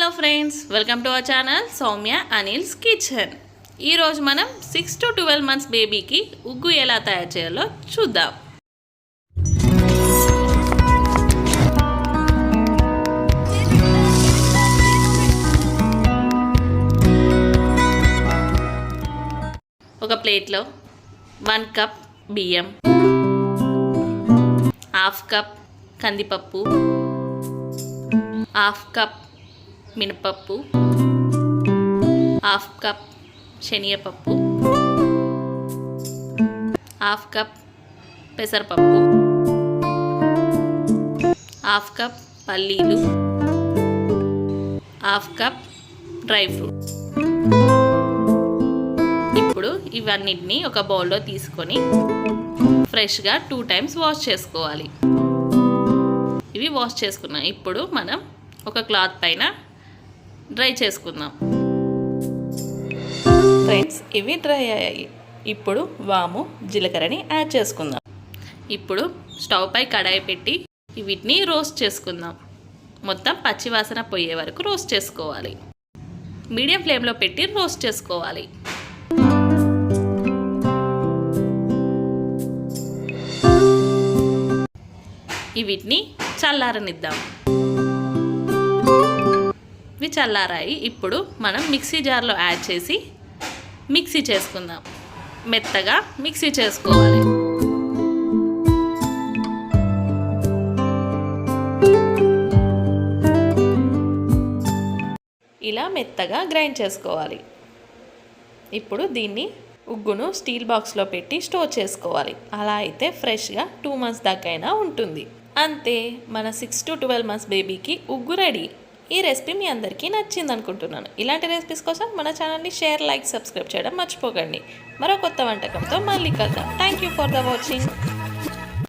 Hello friends, welcome to our channel Soumya Anil's kitchen. ఈరోజు మనం 6 to 12 months బేబీకి ఉగ్గు ఎలా తయారు చేయాలో చూద్దాం. ఒక ప్లేట్లో 1 కప్ బియ్యం, హాఫ్ కప్ కందిపప్పు, హాఫ్ కప్ మినపప్పు, హాఫ్ కప్ శనగపప్పు, హాఫ్ కప్ పెసరపప్పు, హాఫ్ కప్ పల్లీలు, హాఫ్ కప్ డ్రై ఫ్రూట్. ఇప్పుడు ఇవన్నిటిని ఒక బౌల్లో తీసుకొని ఫ్రెష్గా 2 times వాష్ చేసుకోవాలి. ఇవి వాష్ చేసుకున్నాం. ఇప్పుడు మనం ఒక క్లాత్ పైన డ్రై చేసుకుందాం. ఫ్రెండ్స్, ఇవి డ్రై అయ్యాయి. ఇప్పుడు వాము జీలకర్రని యాడ్ చేసుకుందాం. ఇప్పుడు స్టవ్ పై కడాయి పెట్టి వీటిని రోస్ట్ చేసుకుందాం. మొత్తం పచ్చివాసన పోయే వరకు రోస్ట్ చేసుకోవాలి. మీడియం ఫ్లేమ్లో పెట్టి రోస్ట్ చేసుకోవాలి. వీటిని చల్లారనిద్దాం. ఇవి చల్లారాయి. ఇప్పుడు మనం మిక్సీ జార్లో యాడ్ చేసి మిక్సీ చేసుకుందాం. మెత్తగా మిక్సీ చేసుకోవాలి. ఇలా మెత్తగా గ్రైండ్ చేసుకోవాలి. ఇప్పుడు దీన్ని ఉగ్గును స్టీల్ బాక్స్లో పెట్టి స్టోర్ చేసుకోవాలి. అలా అయితే ఫ్రెష్గా 2 months దాకైనా ఉంటుంది. అంతే, మన 6 to 12 months బేబీకి ఉగ్గు రెడీ. ఈ రెసిపీ మీ అందరికీ నచ్చింది అనుకుంటున్నాను. ఇలాంటి రెసిపీస్ కోసం మన ఛానల్ని షేర్, లైక్, సబ్స్క్రైబ్ చేయడం మర్చిపోకండి. మరో కొత్త వంటకంతో మళ్ళీ కలుద్దాం. Thank you for the watching.